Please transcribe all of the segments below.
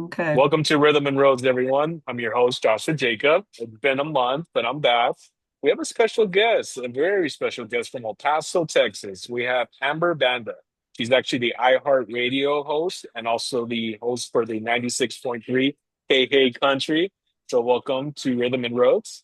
Okay. Welcome to Rhythm and Roads, everyone. I'm your host, Joshua Jacob. It's been a month, but I'm back. We have a special guest, a very special guest from El Paso, Texas. We have Amber Banda. She's actually the iHeartRadio host and also the host for the 96.3 KHEY Country. So, welcome to Rhythm and Roads.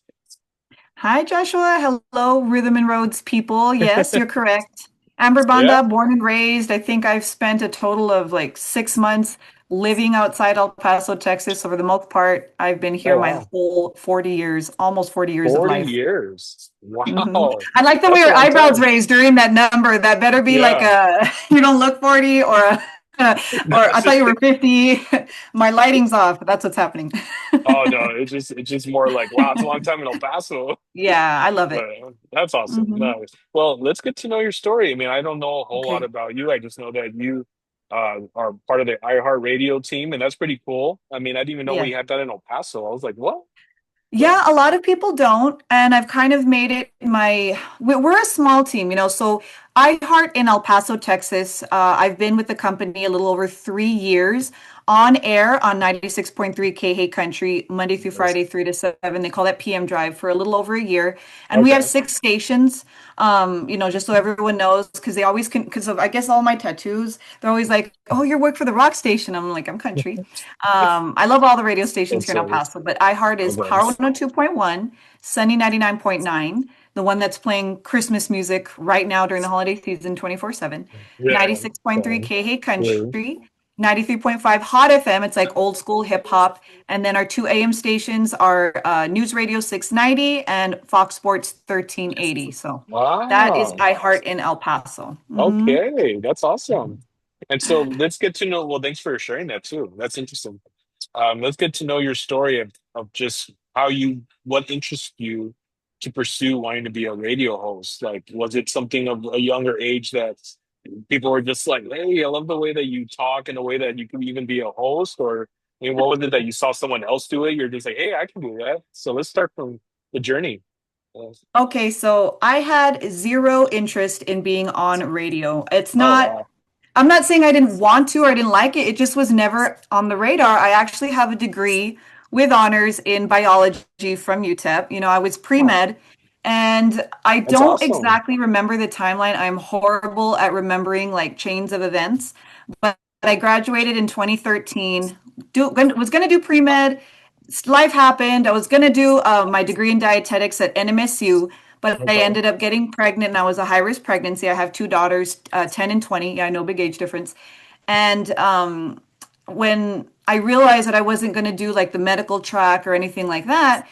Hi, Joshua. Hello, Rhythm and Roads people. Yes, you're correct. Amber Yeah. Banda, born and raised. I think I've spent a total of like 6 months living outside El Paso, Texas. So for the most part, I've been Oh, here my wow. whole 40 years, almost 40 years of 40 life. years. hmm Wow. I like the way That's a your long eyebrows time. raised during that number. That better be like Yeah. a you don't look 40 or a, or I thought you were 50. My lighting's off. That's what's happening. Oh, no. It's just more like, wow, it's a long time in El Paso. Yeah, I love it. But that's awesome. hmm Nice. Well, let's get to know your story. I mean, I don't know a whole lot Okay. about you. I just know that you are part of the iHeartRadio team, and that's pretty cool. I mean, I didn't even know we Yeah. had that in El Paso. I was like, what? So, Yeah, a lot of people don't, and I've kind of made it we're a small team, so iHeart in El Paso, Texas. I've been with the company a little over 3 years on air on 96.3 KHEY Country, Monday through nice. Friday, 3 to 7. They call that PM Drive for a little over a year. And we have Okay. 6 stations, just so everyone knows, because they always can, because of, I guess, all my tattoos, they're always like, oh, you work for the rock station. I'm like, I'm country. I love all the radio stations That's here in El so Paso, but iHeart is okay. Power 102.1, Sunny 99.9, the one that's playing Christmas music right now during the holiday season 24/7, Yeah. 96.3 So, KHEY yeah. Country, 93.5 Hot FM, it's like old school hip hop, and then our two AM stations are News Radio 690 and Fox Sports 1380. So that is Wow. iHeart in El Paso. Okay. That's awesome. And so let's get to know, well, thanks for sharing that too. That's interesting. Let's get to know your story of just what interests you to pursue wanting to be a radio host. Like, was it something of a younger age that people were just like, hey, I love the way that you talk and the way that you can even be a host? Or, I mean, what was it that you saw someone else do it? You're just like, hey, I can do that. So let's start from the journey. Okay, so I had zero interest in being on radio. Oh, wow. I'm not saying I didn't want to or I didn't like it. It just was never on the radar. I actually have a degree with honors in biology from UTEP. I was Huh, pre-med and I that's don't awesome. exactly remember the timeline. I'm horrible at remembering like chains of events, but I graduated in 2013. Was going to do pre-med. Life happened. I was going to do my degree in dietetics at NMSU, but I Okay. ended up getting pregnant and I was a high risk pregnancy. I have two daughters, 10 and 20. Yeah, no big age difference. And when I realized that I wasn't going to do like the medical track or anything like that,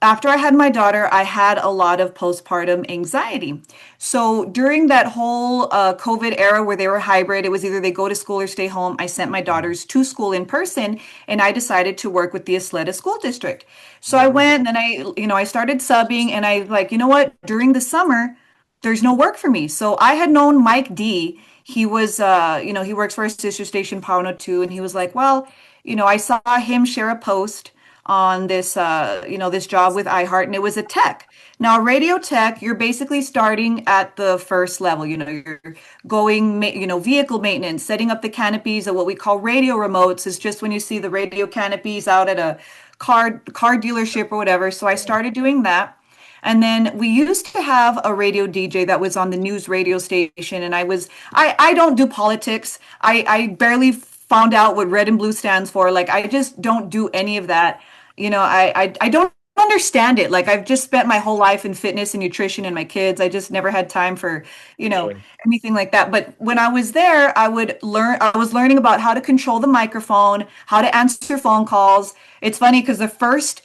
after I had my daughter, I had a lot of postpartum anxiety. So during that whole COVID era where they were hybrid, it was either they go to school or stay home. I sent my daughters to school in person, and I decided to work with the Isleta School District. So I Mhm. went and I started subbing, and I like, you know what? During the summer, there's no work for me. So I had known Mike D. He was, he works for a sister station, Power 2, and he was like, well, I saw him share a post on this, this job with iHeart, and it was a tech. Now, radio tech, you're basically starting at the first level. You're going, vehicle maintenance, setting up the canopies of what we call radio remotes. Is just when you see the radio canopies out at a car dealership or whatever. So I Yeah. started doing that. And then we used to have a radio DJ that was on the news radio station. And I don't do politics. I barely found out what red and blue stands for. Like, I just don't do any of that. I don't understand it. Like, I've just spent my whole life in fitness and nutrition and my kids. I just never had time for, Yeah. anything like that. But when I was there, I was learning about how to control the microphone, how to answer phone calls. It's funny because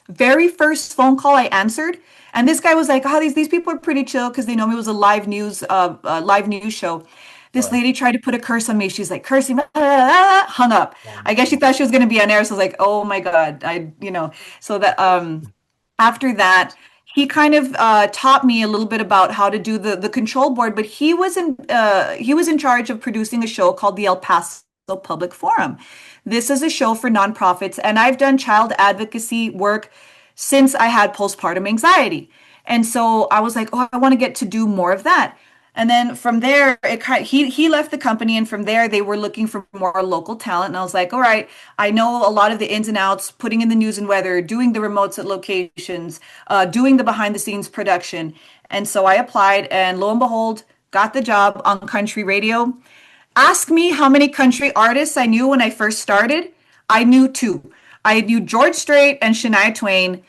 very first phone call I answered, and this guy was like, "Oh, these people are pretty chill because they know me was a live news show." This Right. lady tried to put a curse on me. She's like cursing, blah, blah, blah, blah, hung up. I guess she thought she was going to be on air. So I was like, "Oh my God." So that after that, he kind of taught me a little bit about how to do the control board, but he was in charge of producing a show called the El Paso Public Forum. This is a show for nonprofits, and I've done child advocacy work since I had postpartum anxiety. And so I was like, oh, I want to get to do more of that. And then from there, he left the company, and from there they were looking for more local talent. And I was like, all right, I know a lot of the ins and outs, putting in the news and weather, doing the remotes at locations, doing the behind the scenes production. And so I applied, and lo and behold, got the job on country radio. Ask me how many country artists I knew when I first started. I knew two. I knew George Strait and Shania Twain.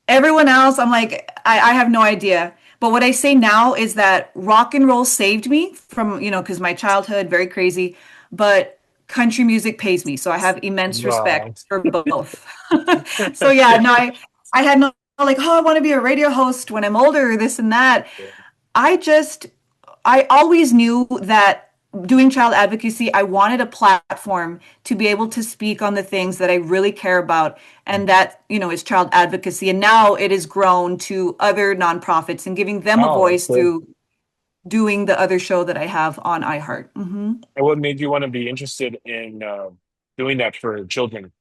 Everyone else, I'm like, I have no idea. But what I say now is that rock and roll saved me from, because my childhood, very crazy, but country music pays me. So I have immense Wow. respect for both. So yeah, no, I had no like, oh, I want to be a radio host when I'm older, this and that. I just, I always knew that doing child advocacy, I wanted a platform to be able to speak on the things that I really care about. And that, is child advocacy. And now it has grown to other nonprofits and giving them a Oh, that's voice good. through doing the other show that I have on iHeart. And what made you want to be interested in doing that for children?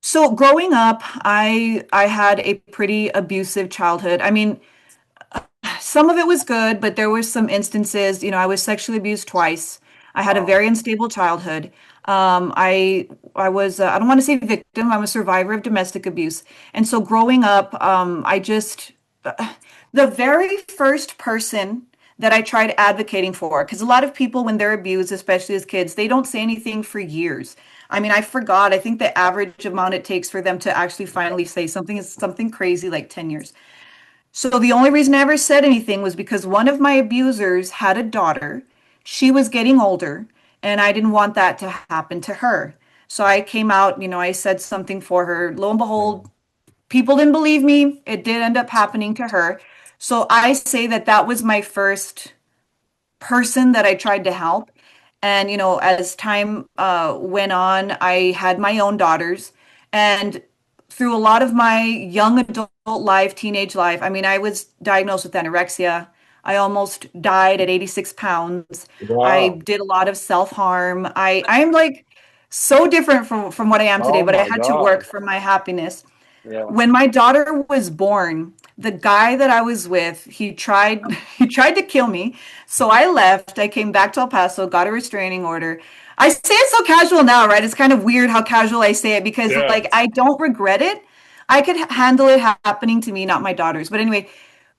So growing up, I had a pretty abusive childhood. I mean, some of it was good, but there were some instances, I was sexually abused twice. I had a Wow. very unstable childhood. I was I don't want to say victim, I'm a survivor of domestic abuse. And so growing up, I just the very first person that I tried advocating for, because a lot of people when they're abused, especially as kids, they don't say anything for years. I mean, I forgot. I think the average amount it takes for them to actually finally say something is something crazy like 10 years. So the only reason I ever said anything was because one of my abusers had a daughter. She was getting older, and I didn't want that to happen to her. So I came out, I said something for her. Lo and behold, people didn't believe me. It did end up happening to her. So I say that that was my first person that I tried to help. And, as time went on, I had my own daughters. And through a lot of my young adult life, teenage life, I mean, I was diagnosed with anorexia. I almost died at 86 pounds. I Wow. did a lot of self-harm. I'm like so different from what I am today, Oh but I my had to work God. for my happiness. Yeah. When my daughter was born, the guy that I was with, he tried to kill me. So I left. I came back to El Paso, got a restraining order. I say it so casual now, right? It's kind of weird how casual I say it because Yeah. like I don't regret it. I could handle it happening to me, not my daughters. But anyway,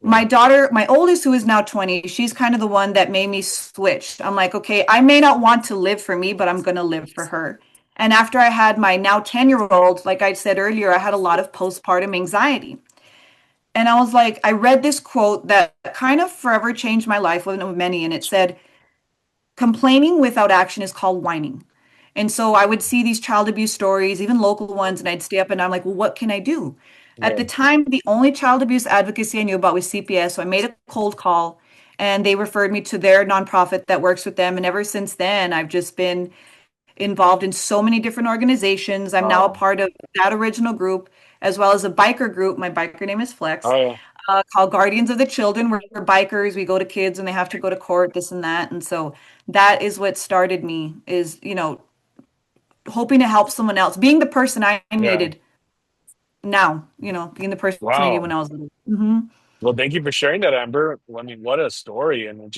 Yeah. my daughter, my oldest, who is now 20, she's kind of the one that made me switch. I'm like, okay, I may not want to live for me, but I'm going to live for her. And after I had my now 10-year-old, like I said earlier, I had a lot of postpartum anxiety. And I was like, I read this quote that kind of forever changed my life, one of many, and it said, complaining without action is called whining. And so I would see these child abuse stories, even local ones, and I'd stay up and I'm like, well, what can I do? At the Yeah. time, the only child abuse advocacy I knew about was CPS. So I made a cold call and they referred me to their nonprofit that works with them. And ever since then, I've just been involved in so many different organizations. I'm now a Wow. part of that original group, as well as a biker group. My biker name is Flex, Oh yeah. called Guardians of the Children. We're bikers. We go to kids when they have to go to court, this and that. And so that is what started me is, hoping to help someone else, being the person I Yeah. needed now, being the person I needed when Wow. I was little. Hmm. Well, thank you for sharing that, Amber. I mean, what a story. And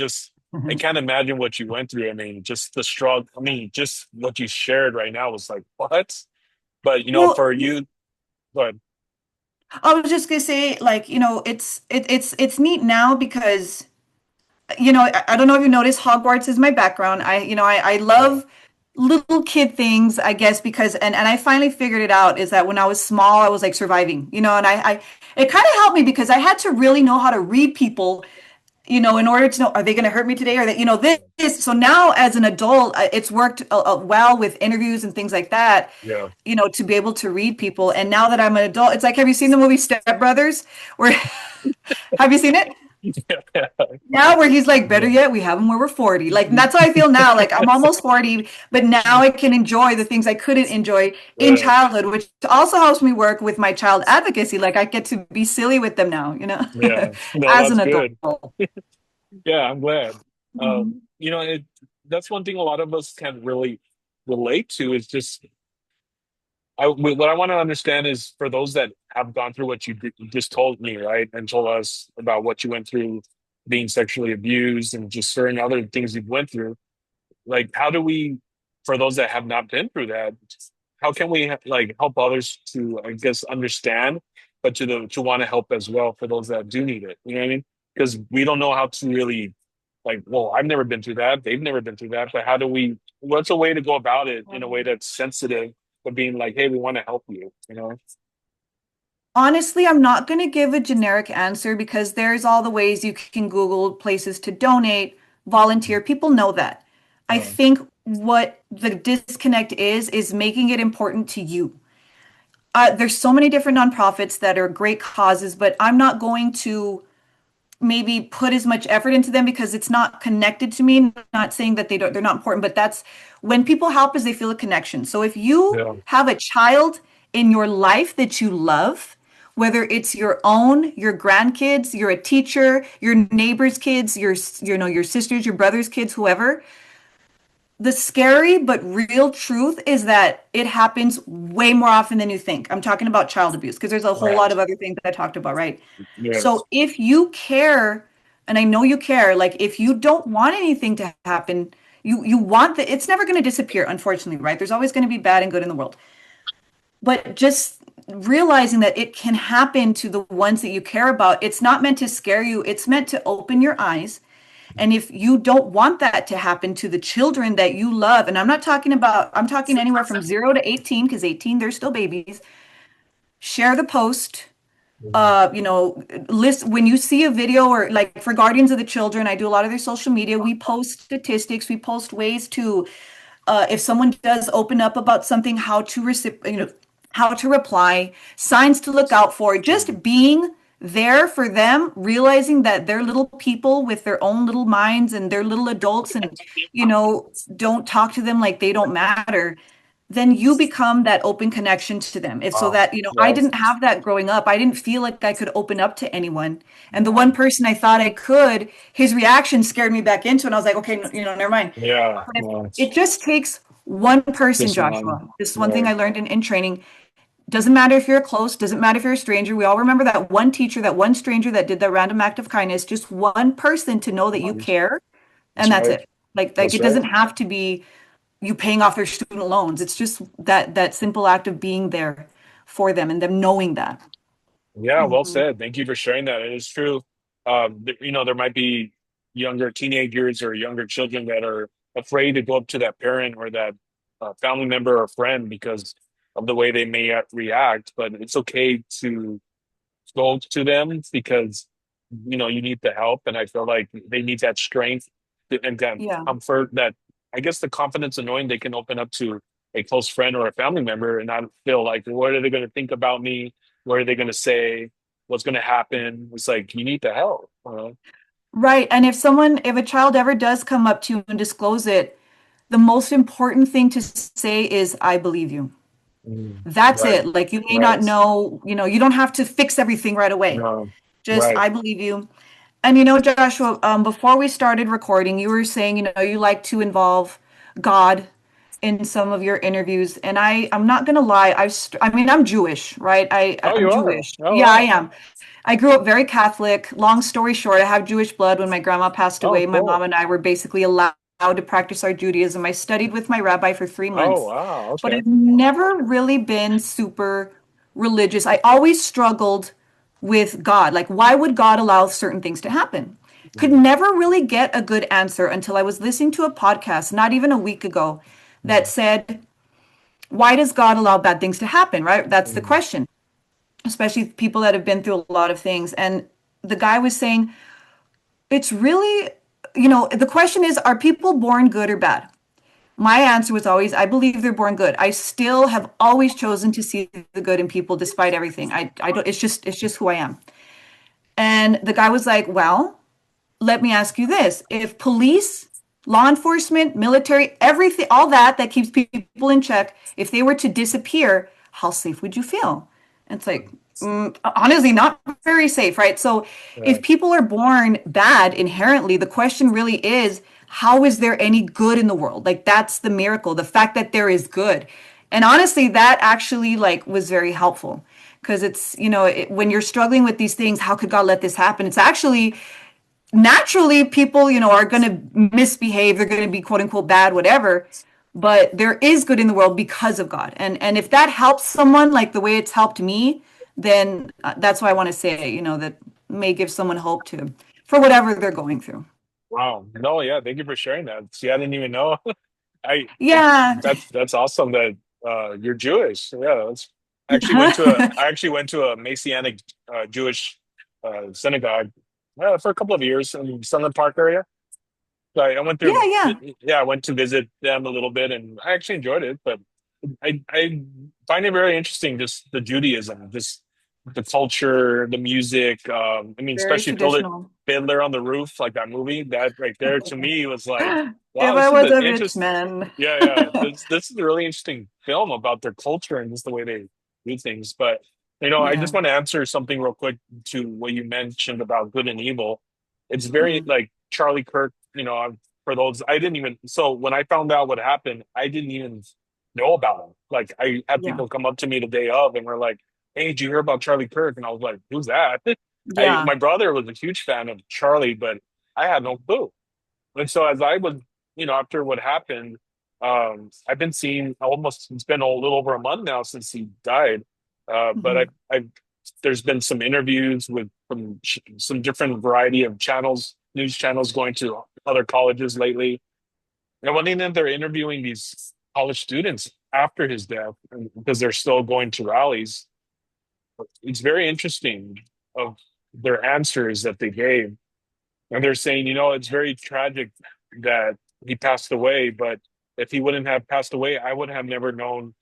I can't imagine what you went through. I mean, just the struggle. I mean, just what you shared right now was like, what? But, Well, for you, but I was just gonna say, like, it's neat now because I don't know if you noticed, Hogwarts is my background. I yeah, love little kid things, I guess, because and I finally figured it out is that when I was small, I was like surviving, and I it kind of helped me because I had to really know how to read people, in order to know, are they going to hurt me today or that, this. So now as an adult, it's worked well with interviews and things like that, yeah, to be able to read people. And now that I'm an adult, it's like, have you seen the movie Step Brothers? Where have you seen it? yeah, Now where he's like, better yeah, yet, we have him where we're 40. Like that's how I feel now. Like I'm almost 40, but now I can enjoy the things I couldn't enjoy in yeah, childhood, which also helps me work with my child advocacy. Like I get to be silly with them now, yeah. No, as that's an adult. good. Yeah, I'm glad. Mhm. That's one thing a lot of us can really relate to is just what I want to understand is for those that have gone through what you just told me, right, and told us about what you went through. being sexually abused and just certain other things you've went through. Like, how do we, for those that have not been through that, how can we like help others to, I guess, understand, but to want to help as well for those that do need it? You know what I mean? Because we don't know how to really, like, well, I've never been through that. They've never been through that. But how do we? What's a way to go about it in a way that's sensitive, but being like, hey, we want to help you. You know? Honestly, I'm not going to give a generic answer because there's all the ways you can Google places to donate, volunteer. People know that. I Um, think what the disconnect is making it important to you. There's so many different nonprofits that are great causes, but I'm not going to maybe put as much effort into them because it's not connected to me. Not saying that they're not important, but that's when people help is they feel a connection. So if you yeah. have a child in your life that you love, whether it's your own, your grandkids, you're a teacher, your neighbor's kids, your sisters, your brother's kids, whoever, the scary but real truth is that it happens way more often than you think. I'm talking about child abuse because there's a whole Right. lot of other things that I talked about, right? Yes. So if you care, and I know you care, like if you don't want anything to happen, you want that it's never going to disappear, unfortunately, right? There's always going to be bad and good in the world. But just realizing that it can happen to the ones that you care about, it's not meant to scare you, it's meant to open your eyes. And if you don't want that to happen to the children that you love, and I'm not talking about, I'm talking anywhere from 0 to 18, because 18, they're still babies, share the post. Mhm. List when you see a video or like for Guardians of the Children, I do a lot of their social media. We post statistics, we post ways to if someone does open up about something, how to reply, signs to look out for, just being there for them, realizing that they're little people with their own little minds and they're little adults and, don't talk to them like they don't matter. Then you become that open connection to them. If so Wow. that, I Yes. didn't have that growing up. I didn't feel like I could open up to anyone. And the one person I thought I could, his reaction scared me back into it. And I was like, okay, never mind. Yeah. But if Well, it just takes one person, just one. Joshua. This is one thing Right. I learned in training. Doesn't matter if you're close, doesn't matter if you're a stranger. We all remember that one teacher, that one stranger that did that random act of kindness, just one person to know that you One. care, That's and that's right. it. Like That's it right. doesn't have to be you paying off their student loans. It's just that simple act of being there for them and them knowing that. Yeah, well Mhm. said. Thank you for sharing that. It is true. There might be younger teenagers or younger children that are afraid to go up to that parent or that family member or friend because of the way they may react. But it's okay to go to them because you need the help, and I feel like they need that strength and that Yeah. comfort, that I guess the confidence and knowing they can open up to a close friend or a family member and not feel like what are they going to think about me, what are they going to say, what's going to happen. It's like you need the help. Right. And if a child ever does come up to you and disclose it, the most important thing to say is, I believe you. That's Right, it. Like you may not right. know, you don't have to fix everything right away. No, Just, right. I believe you. And Joshua, before we started recording, you were saying, you like to involve God in some of your interviews. And I'm not gonna lie, I mean, I'm Jewish, right? Oh, I'm you are. Jewish. Oh, Yeah, I wow. am. I grew up very Catholic. Long story short, I have Jewish blood. When my grandma passed Oh, away, my mom cool. and I were basically allowed to practice our Judaism. I studied with my rabbi for three Oh, months, wow. but Okay. I've never really been super religious. I always struggled with God. Like, why would God allow certain things to happen? Could Mm, never really get a good answer until I was listening to a podcast not even a week ago that mm, said, why does God allow bad things to happen, right? That's the mm, question, especially people that have been through a lot of things. And the guy was saying, it's really, the question is, are people born good or bad? My answer was always, I believe they're born good. I still have always chosen to see the good in people despite everything. I don't, it's just who I am. And the guy was like, well, let me ask you this. If police, law enforcement, military, everything, all that keeps people in check, if they were to disappear, how safe would you feel? And it's like, honestly, not very safe, right? So if right. people are born bad inherently, the question really is, how is there any good in the world? Like that's the miracle, the fact that there is good. And honestly, that actually like was very helpful because it's, when you're struggling with these things, how could God let this happen? It's actually naturally people, are going to misbehave, they're going to be quote unquote bad, whatever, but there is good in the world because of God. And if that helps someone like the way it's helped me, then that's why I want to say, that may give someone hope to for whatever they're going through. Wow. No, yeah, thank you for sharing that. See, I didn't even know. Yeah. That's awesome that you're Jewish. Yeah, that's I actually went to a Messianic Jewish synagogue for a couple of years in Sunland Park area. So I went Yeah, through, yeah. yeah, I went to visit them a little bit, and I actually enjoyed it. But I find it very interesting, just the Judaism, just the culture, the music. I mean, Very especially traditional. Fiddler on the Roof, like that movie. That right there to me was like, wow, If this I is was an a rich interest. man. Yeah, yeah, this is a really interesting film about their culture and just the way they do things. But I just Yeah. want to answer something real quick to what you mentioned about good and evil. It's very Mhm. like Charlie Kirk. For those I didn't even. So when I found out what happened, I didn't even know about him. Like I had Yeah. people come up to me the day of and were like, "Hey, did you hear about Charlie Kirk?" And I was like, "Who's that?" Yeah. My brother was a huge fan of Charlie, but I had no clue. And so as I was, after what happened, I've been seeing almost, it's been a little over a month now since he died. But Mhm. there's been some interviews with from some different variety of channels, news channels going to other colleges lately. And one thing that they're interviewing these college students after his death, because they're still going to rallies. It's very interesting of their answers that they gave. And they're saying, it's very tragic that he passed away, but if he wouldn't have passed away, I would have never known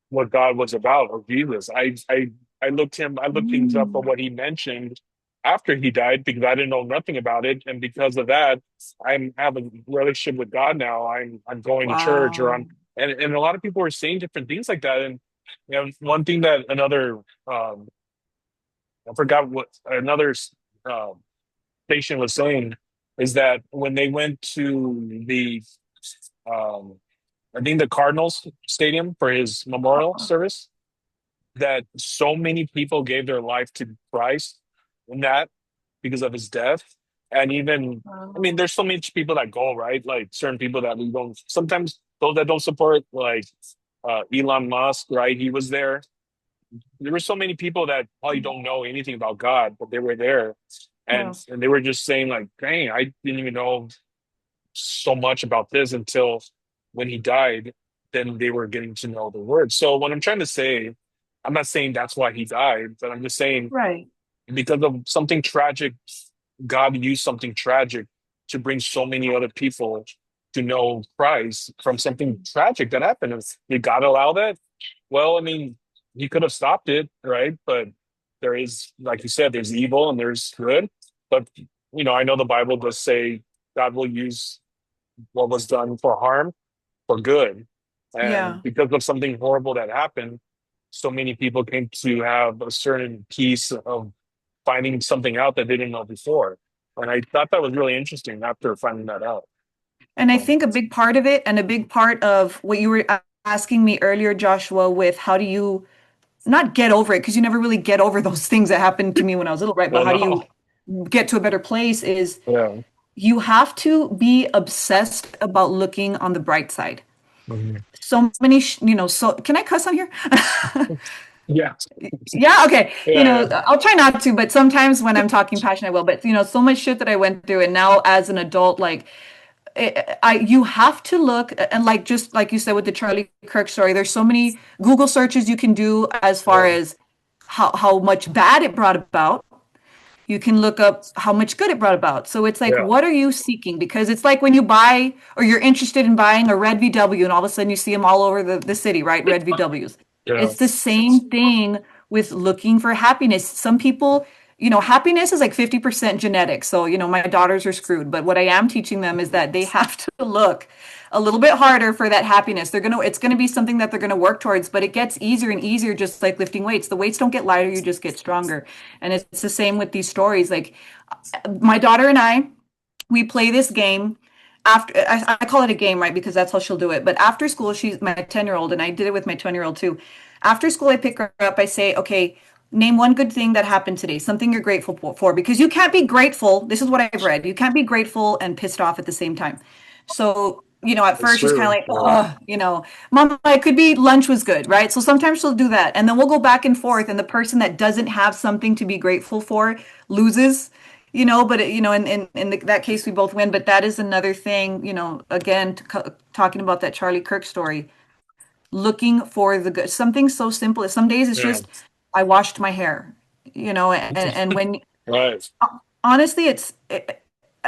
what God was about or Jesus. I looked things up on Mm. what he mentioned after he died because I didn't know nothing about it. And because of that, I'm having a relationship with God now. I'm going to church or Wow. I'm and a lot of people are saying different things like that. And one thing that another I forgot what another um station was saying is that when they went to the um I think the Cardinals stadium for his memorial service, that so many people gave their life to Christ in that because of his death. And even I mean, Wow. there's so many people that go, right? Like certain people that we don't sometimes those that don't support like Elon Musk, right? He was there. There were so many people that probably don't know anything about God, but they were there, and Wow. and they were just saying like, "Dang, I didn't even know so much about this until when he died." Then they were getting to know the word. So what I'm trying to say, I'm not saying that's why he died, but I'm just saying Right. because of something tragic, God used something tragic to bring so many other people to know Christ from something tragic that happened. Did God allow that? Well, I mean, he could have stopped it, right? But there is, like you said, there's evil and there's good. But, I know the Bible does say God will use what was done for harm for good. And Yeah. because of something horrible that happened, so many people came to have a certain piece of finding something out that they didn't know before. And I thought that was really interesting after finding that out. And I So, think a big part of it, and a big part of what you were asking me earlier, Joshua, with how do you not get over it, because you never really get over those things that happened to me when I was little, right? But well, how do no, you get to a better place is yeah, you have to be obsessed about looking on the bright side. mhm. So many, so can I cuss on here? Yeah, Yeah, okay. yeah, I'll try not to, but sometimes when I'm talking passion, I will. But so much shit that I went through, and now as an adult, like you have to look and like just like you said with the Charlie Kirk story, there's so many Google searches you can do as far yeah, as how much bad it brought about. You can look up how much good it brought about. So it's like, yeah, what are you seeking? Because it's like when you buy or you're interested in buying a red VW and all of a sudden you see them all over the city, right? Red VWs. yeah, It's the same thing with looking for happiness. Some people, happiness is like 50% genetic. So, my daughters are screwed. But what I am teaching them is that they have to look a little bit harder for that happiness. It's gonna be something that they're gonna work towards, but it gets easier and easier, just like lifting weights. The weights don't get lighter, you just get stronger. And it's the same with these stories. Like my daughter and I, we play this game after I call it a game, right? Because that's how she'll do it. But after school, she's my 10-year-old, and I did it with my 20-year-old too. After school, I pick her up, I say, okay, Name one good thing that happened today, something you're grateful for, because you can't be grateful. This is what I've read. You can't be grateful and pissed off at the same time. So, at It's first she's kind of true. like, Yeah. oh, mom, it could be lunch was good, right? So sometimes she'll do that. And then we'll go back and forth. And the person that doesn't have something to be grateful for loses, but, that case, we both win. But that is another thing, again, talking about that Charlie Kirk story, looking for the good. Something so simple. Some days it's Yeah. just, I washed my hair, and when Right. honestly,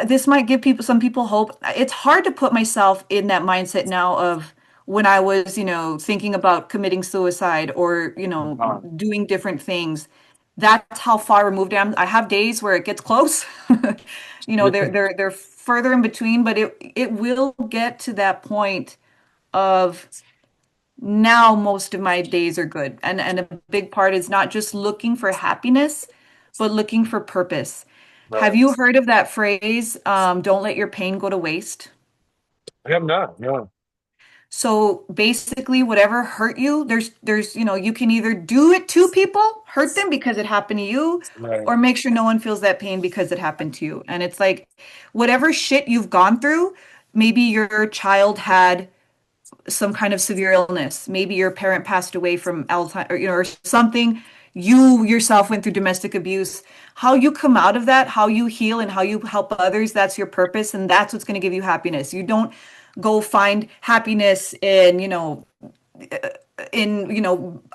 this might give some people hope. It's hard to put myself in that mindset now of when I was, thinking about committing suicide or, Uh, doing different things. That's how far removed I am. I have days where it gets close. They're further in between, but it will get to that point of now most of my days are good. And a big part is not just looking for happiness, but looking for purpose. Have right. you heard of that phrase, don't let your pain go to waste? I have not. No. So basically, whatever hurt you, you can either do it to people, hurt them because it happened to you, Right. or make sure no one feels that pain because it happened to you. And it's like, whatever shit you've gone through, maybe your child had some kind of severe illness. Maybe your parent passed away from Alzheimer's, or something. You yourself went through domestic abuse. How you come out of that, how you heal, and how you help others, that's your purpose, and that's what's going to give you happiness. You don't go find happiness in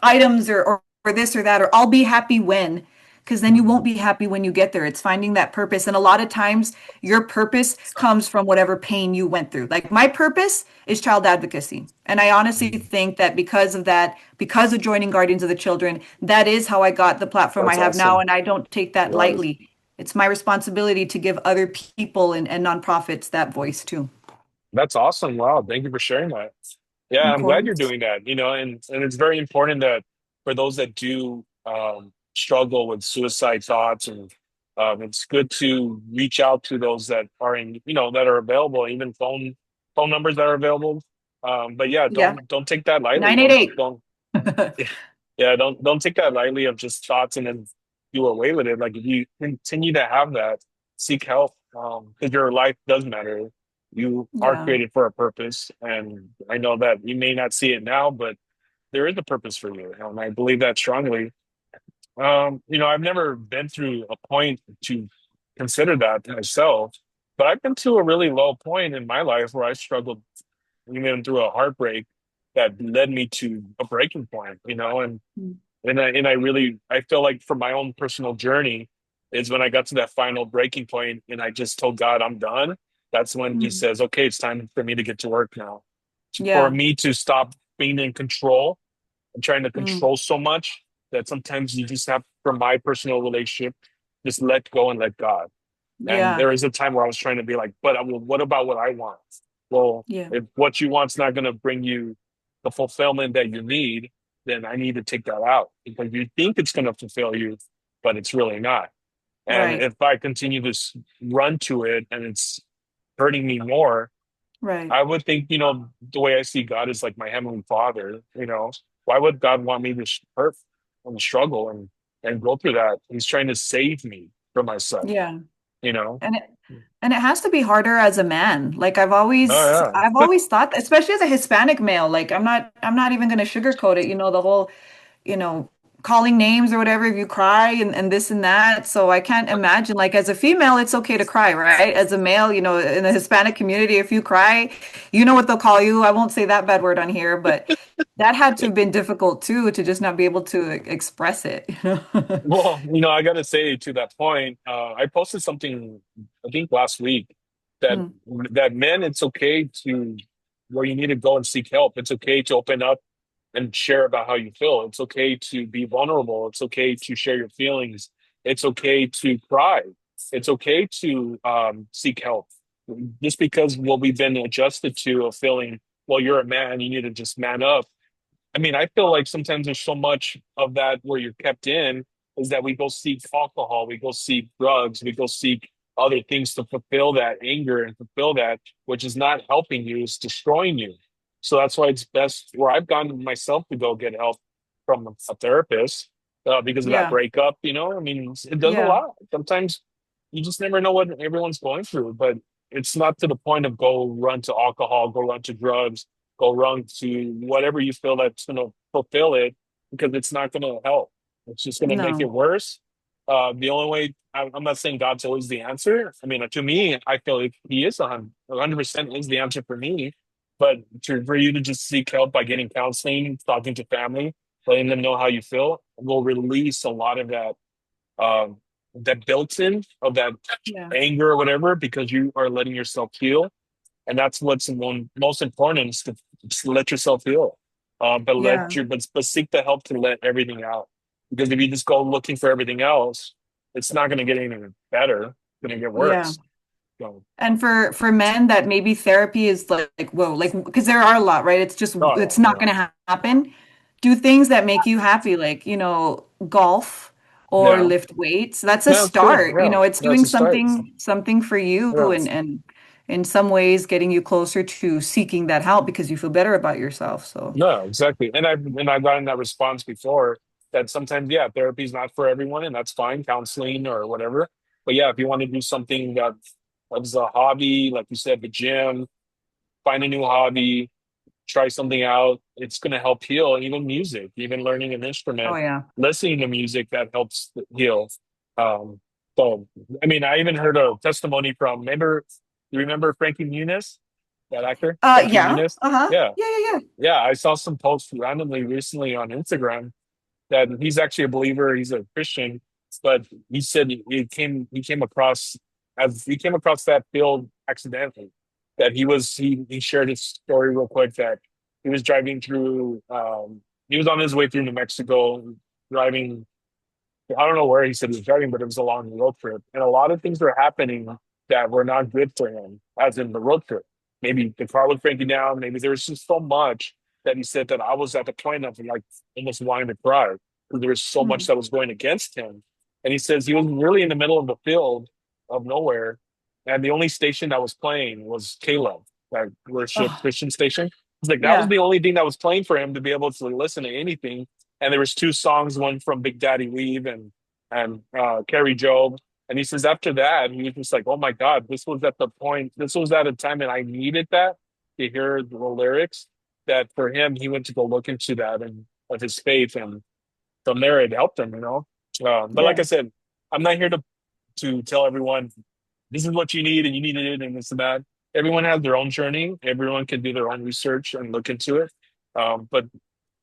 items or this or that, or I'll be happy when, because then you won't Mhm. be happy when you get there. It's finding that purpose. And a lot of times your purpose comes from whatever pain you went through. Like my purpose is child advocacy. And I honestly Mhm. think that because of that, because of joining Guardians of the Children, that is how I got the platform I That's have now. awesome. And I don't take that Right. lightly. It's my responsibility to give other people and nonprofits that voice too. That's awesome. Wow. Thank you for sharing that. Yeah, Of I'm glad you're course. doing that, and it's very important that for those that do struggle with suicide thoughts, and it's good to reach out to those that are that are available, even phone numbers that are available. But yeah, Yeah. don't take that lightly. Don't 988. don't yeah, don't take that lightly of just thoughts and then do away with it. Like if you continue to have that, seek help, because your life does matter. You are Yeah. created for a purpose, and I know that you may not see it now, but there is a purpose for you, and I believe that strongly. I've never been through a point to consider that myself, but I've been to a really low point in my life where I struggled even through a heartbreak that led me to a breaking point, and I feel like for my own personal journey is when I got to that final breaking point and I just told God I'm done. That's when he Mm. says, okay, it's time for me to get to work now. For Yeah. me to stop being in control and trying to Mm. control so much that sometimes you just have, from my personal relationship, just let go and let God. And Yeah. there is a time where I was trying to be like, but well, what about what I want? Well, Yeah. if what you want's not going to bring you the fulfillment that you need, then I need to take that out because you think it's going to fulfill you, but it's really not. And Right. if I continue to run to it and it's hurting me more, Right. I would think, the way I see God is like my heavenly father, why would God want me to hurt and struggle and go through that? He's trying to save me from myself, Yeah. you know? And it has to be harder as a man. Like Oh yeah. I've always thought, especially as a Hispanic male, like I'm not even going to sugarcoat it, the whole, you know, calling names or whatever if you cry and this and that. So I can't imagine, like as a female, it's okay to cry, right? As a male, in the Hispanic community, if you cry, you know what they'll call you. I won't say that bad word on here, but that had to have been difficult too, to just not be able to express it. Well, I got to say to that point, I posted something I think last week that Mm, that men, it's okay to where you need to go and seek help. It's okay to open up and share about how you feel. It's okay to be vulnerable. It's okay to share your feelings. It's okay to cry. It's okay to seek help. Just because what we've been adjusted to of feeling, well, you're a man, you need to just man up. I mean, I feel like sometimes there's so much of that where you're kept in is that we go seek alcohol, we go seek drugs, we go seek other things to fulfill that anger and fulfill that, which is not helping you, it's destroying you. So that's why it's best where I've gone myself to go get help from a therapist because of that Yeah. breakup. You know, I mean, it does a Yeah. lot. Sometimes you just never know what everyone's going through, but it's not to the point of go run to alcohol, go run to drugs, go run to whatever you feel that's going to fulfill it, because it's not going to help. It's just going to make it No. worse. The only way, I'm not saying God's always the answer. I mean, to me, I feel like He is 100% is the answer for me. But for you to just seek help by getting counseling, talking to family, letting them know how you feel, will release a lot of um, that built in of that Yeah. anger or whatever, because you are letting yourself heal. And that's what's most important, is to just let yourself heal. Yeah. But seek the help to let everything out. Because if you just go looking for everything else, it's not going to get any better. It's going to get Yeah. worse. So, And for men that maybe therapy is like whoa, like because there are a lot, right? It's just it's oh not yeah, going to happen. Do things that make you happy, like, golf or yeah, lift weights. That's a yeah. It's good. start. Yeah, It's that's doing a start. something for you Yeah. and in some ways getting you closer to seeking that help because you feel better about yourself. So, No, exactly. And I've gotten that response before, that sometimes, yeah, therapy is not for everyone, and that's fine, counseling or whatever. But yeah, if you want to do something that's a hobby, like you said, the gym, find a new hobby, try something out. It's going to help heal. Even music, even learning an oh instrument, yeah. listening to music, that helps heal. Um, so, I mean, I even heard a testimony from, you remember Frankie Muniz, that actor, Frankie Yeah. Muniz? Uh-huh. Yeah. Yeah, yeah, yeah. Yeah, I saw some posts randomly recently on Instagram that he's actually a believer, he's a Christian, but he said he came across that field accidentally. That he shared his story real quick, that he was driving through he was on his way through New Mexico, driving, I don't know where he said he was driving, but it was a long road trip. And a lot of things were happening that were not good for him, as in the road trip. Maybe the car was breaking down. Maybe there was just so much that he said that I was at the point of like almost wanting to cry, because there was so much Mhm. that was going against him. And he says he was really in the middle of the field of nowhere. And the only station that was playing was Caleb, that worship Oh, Christian station. He's like, that was yeah. the only thing that was playing for him to be able to listen to anything. And there was two songs, one from Big Daddy Weave and Carrie Job. And he says after that, he was just like, "Oh my God, this was at the point. This was at a time that I needed that to hear the lyrics." That for him, he went to go look into that and of his faith, and from there it helped him. But like Yeah. I said, I'm not here to tell everyone this is what you need and you need it and this and that. Everyone has their own journey. Everyone can do their own research and look into it. But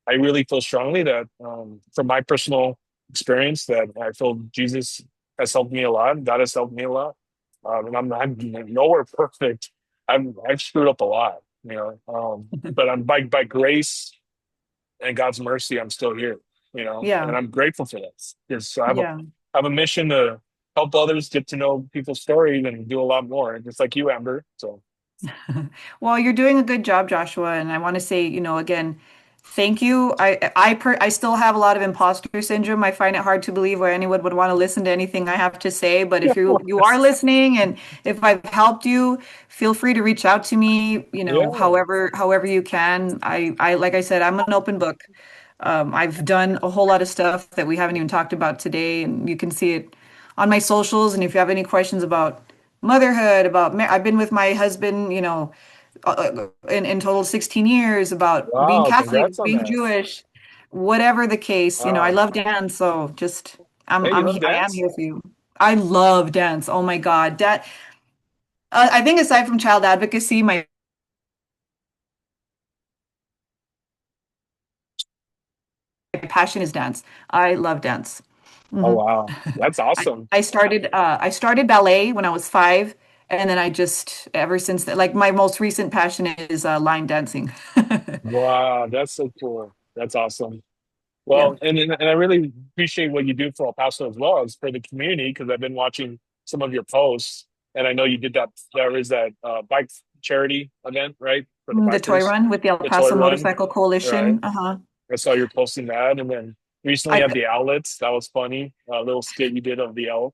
I really feel strongly that, from my personal experience, that I feel Jesus has helped me a lot. God has helped me a lot, and I'm nowhere perfect. I've screwed up a lot, but I'm by grace and God's mercy, I'm still here, and Yeah. I'm grateful for that, because Yeah. I have a mission to help others get to know people's stories and do a lot more, just like you, Amber. So Well, you're doing a good job, Joshua, and I want to say, again, thank you. I still have a lot of imposter syndrome. I find it hard to believe why anyone would want to listen to anything I have to say, but if you are listening and if I've helped you, feel free to reach out to me, yeah, however you can. I like I said, I'm an open book. I've done a whole lot of stuff that we haven't even talked about today, and you can see it on my socials. And if you have any questions about motherhood, I've been with my husband, in total 16 years, about being wow, Catholic, congrats on being that. Jewish, whatever the case, I Wow, love dance, so just hey, you love I am dance? here for you. I love dance. Oh my God, that I think aside from child advocacy, my passion is dance. I love dance. Oh hmm wow, that's I, awesome. I started ballet when I was 5, and then I just ever since that, like my most recent passion is line dancing. Wow, that's so cool. That's awesome. Yeah. Well, and I really appreciate what you do for El Paso as well as for the community, because I've been watching some of your posts, and I know you did that. There is that bike charity event, right, for the The toy bikers, run with the El the toy Paso run, Motorcycle right? Coalition. Uh-huh. I saw you posting that, and then recently I at the outlets, that was funny. A little skit you did of the L.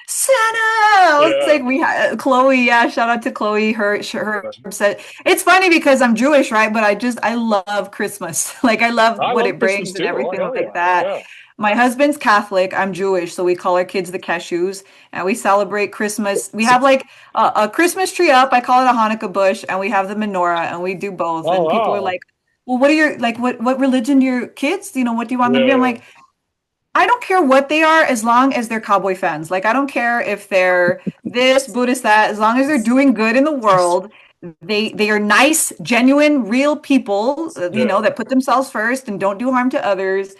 Santa. It's Yeah. like we had Chloe. Yeah, shout out to Chloe. Her said it's funny because I'm Jewish, right? But I love Christmas. Like I love I what love it Christmas brings and too. Oh, everything hell like yeah. that. Yeah. My husband's Catholic. I'm Jewish, so we call our kids the cashews, and we celebrate Christmas. We So, have like a Christmas tree up. I call it a Hanukkah bush, and we have the menorah, and we do both. oh, And people are wow. like, "Well, what are your like? What religion do your kids? You know, what do you want them to be?" I'm Yeah. like, I don't care what they are as long as they're cowboy fans. Like I don't care if they're this Buddhist that as long as they're doing good in the world, they are nice, genuine, real people, Yeah. that put themselves first and don't do harm to others.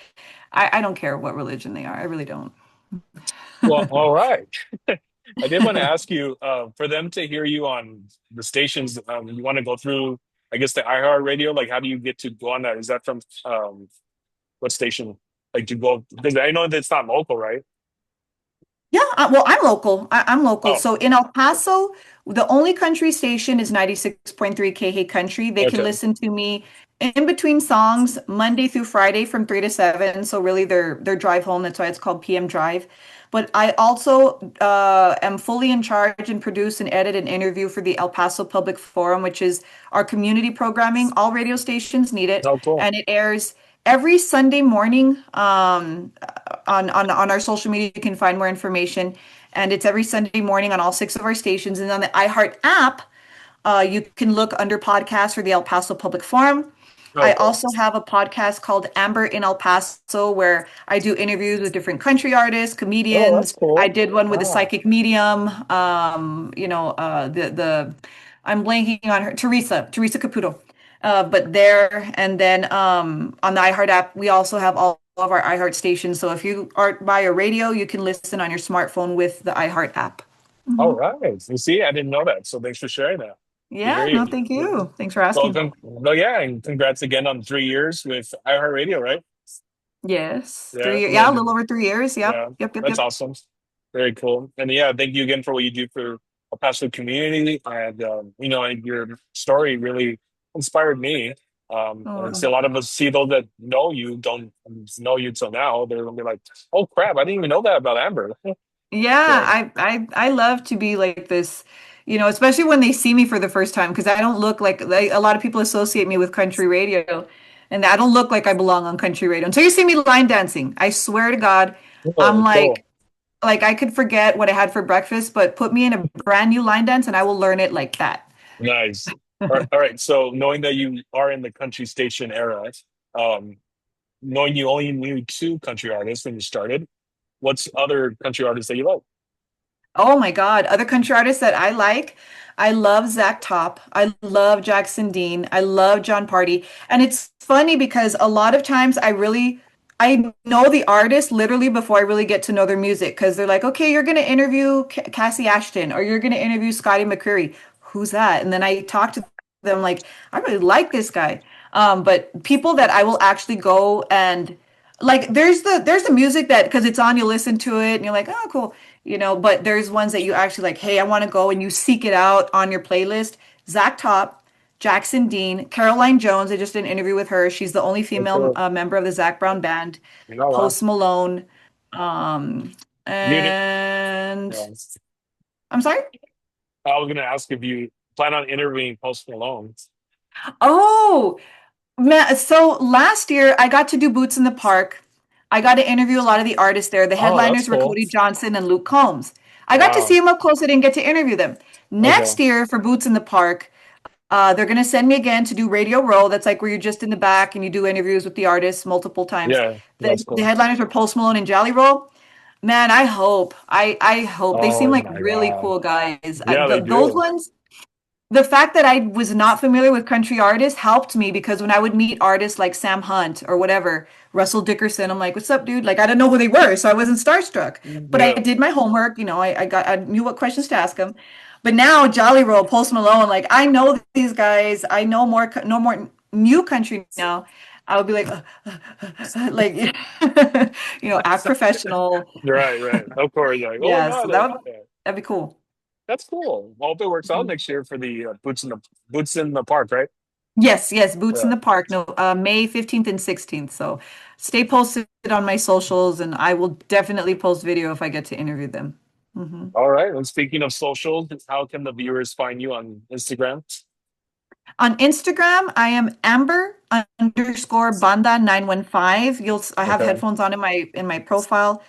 I don't care what religion they are. I really don't. Well, all right. I did want to ask you, for them to hear you on the stations, you want to go through, I guess, the iHeart Radio. Like, how do you get to go on that? Is that from what station? Like to go because I know that it's not local, right? Yeah, well, I'm local. I'm local. Oh, So in El Paso, the only country station is 96.3 KHEY Country. They can okay. listen to me in between songs Monday through Friday from 3 to 7. So really their drive home. That's why it's called PM Drive. But I also am fully in charge and produce and edit an interview for the El Paso Public Forum, which is our community programming. All radio stations need it, Oh, cool. and it airs every Sunday morning. On our social media, you can find more information. And it's every Sunday morning on all six of our stations. And on the iHeart app, you can look under podcasts for the El Paso Public Forum. I Okay. also have a podcast called Amber in El Paso where I do interviews with different country artists, Oh, that's comedians. I cool. did one with a Wow. psychic medium. The I'm blanking on her, Teresa Caputo. But there and then on the iHeart app, we also have all of our iHeart stations. So if you aren't by a radio, you can listen on your smartphone with the iHeart app. All Mhm. right. You see, I didn't know that. So thanks for sharing that. I hear Yeah, no, you. thank you. Thanks for Well, asking. no, yeah, and congrats again on 3 years with iHeartRadio, right? Yes, Yeah, 3 years. and Yeah, a little then over 3 years. Yep, yeah, yep, yep, that's yep. awesome. Very cool. And yeah, thank you again for what you do for El Paso community. And and your story really inspired me. And I see a Oh, lot of us see those that know you don't know you till now. They're gonna be like, "Oh crap, I didn't even know that about Amber." yeah, So I love to be like this, especially when they see me for the first time because I don't look like a lot of people associate me with country radio, and I don't look like I belong on country radio. Until you see me line dancing, I swear to God, I'm oh, cool, like I could forget what I had for breakfast, but put me in a brand new line dance and I will learn it like that. nice. All right. So knowing that you are in the country station era, um, knowing you only knew two country artists when you started, what's other country artists that you like? Oh my God. Other country artists that I like, I love Zach Top. I love Jackson Dean. I love John Party. And it's funny because a lot of times I know the artist literally before I really get to know their music because they're like, okay, you're going to interview Cassie Ashton or you're going to interview Scotty McCreery. Who's that? And then I talk to them like, I really like this guy. But people that I will actually go and like there's the music that because it's on you listen to it and you're like oh cool but there's ones that you actually like hey I want to go and you seek it out on your playlist. Zach Top, Jackson Dean, Caroline Jones, I just did an interview with her. She's the only Like, female member of the Zach Brown band. wow. Post Malone, um You did, and yeah. I'm sorry. I was gonna ask if you plan on interviewing Post Malone. Oh, so last year I got to do Boots in the Park. I got to interview a lot of the artists there. The Oh, that's headliners were cool. Cody Johnson and Luke Combs. I got to see Wow. them up close. I didn't get to interview them. Okay. Next year for Boots in the Park, they're going to send me again to do Radio Row. That's like where you're just in the back and you do interviews with the artists multiple times. Yeah, The, that's the cool. headliners were Post Malone and Jelly Roll. Man, I hope they seem Oh like my really God. cool guys. Yeah, they Those do. ones the fact that I was not familiar with country artists helped me because when I would meet artists like Sam Hunt or whatever, Russell Dickerson, I'm like, "What's up, dude?" Like I didn't know who they were, so I wasn't starstruck. But I Yeah. did my homework, I knew what questions to ask them. But now Jolly Roll, Post Malone, like I know these guys. I know no more new country now. I would be like, like, act professional. Right, right. Of course. Like, oh my Yeah, so God, that'd be cool. that's cool. I hope it works out Mhm. next year for the Boots in the Park, right? Yes, yes, Boots in Yeah. the Park. No, May 15th and 16th. So stay posted on my socials and I will definitely post video if I get to interview them. Hmm. All right. And speaking of social, how can the viewers find you on Instagram? On Instagram, I am Amber underscore Banda 915. I have Okay. headphones on in my profile.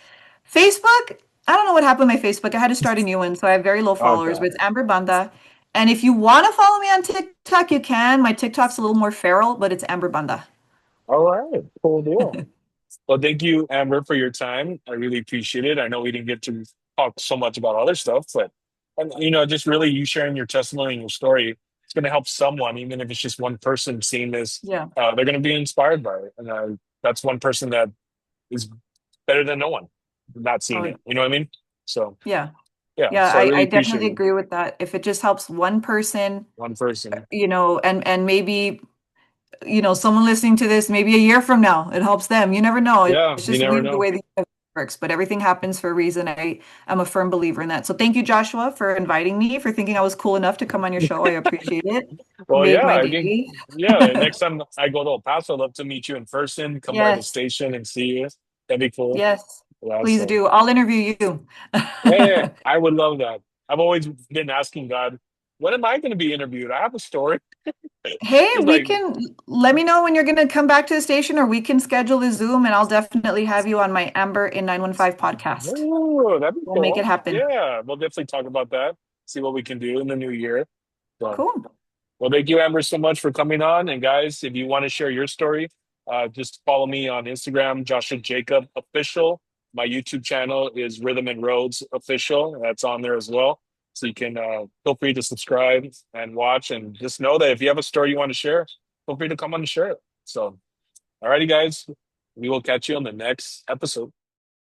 Facebook, I don't know what happened with my Facebook. I had to start a new one, so I have very low followers, but Okay. it's Amber Banda. And if you want to follow me on TikTok, you can. My TikTok's a little more feral, but it's Amber Banda. All right. Cool deal. Well, thank you, Amber, for your time. I really appreciate it. I know we didn't get to talk so much about other stuff, but and, just really you sharing your testimony and your story, it's going to help someone, even if it's just one person seeing this. Yeah. They're going to be inspired by it, and that's one person that is better than no one not seeing Oh, it. You know what I mean? So yeah. yeah. Yeah, So I really I appreciate definitely it. agree with that. If it just helps one person, One person. and maybe, someone listening to this, maybe a year from now, it helps them. You never know. Yeah, It's you just never weird the know. way the universe works, but everything happens for a reason. I am a firm believer in that. So thank you, Joshua, for inviting me, for thinking I was cool enough to come on your show. I appreciate it. Well, Made yeah, my I think, day. yeah, next time I go to El Paso, I'd love to meet you in person, come by the Yes, station and see you. That'd be cool. yes. Yeah, Please so do. I'll interview you. yeah, I would love that. I've always been asking God, when am I going to be interviewed? I have a story. Hey, He's we like, can let me know when you're going to come back to the station, or we can schedule a Zoom and I'll definitely have you on my Amber in 915 podcast. oh, that'd be We'll make it cool. happen. Yeah, we'll definitely talk about that, see what we can do in the new year. So, Cool. well, thank you, Amber, so much for coming on. And guys, if you want to share your story, just follow me on Instagram, Joshua Jacob Official. My YouTube channel is Rhythm and Roads Official. That's on there as well. So you can feel free to subscribe and watch. And just know that if you have a story you want to share, feel free to come on and share it. So, alrighty, guys, we will catch you on the next episode.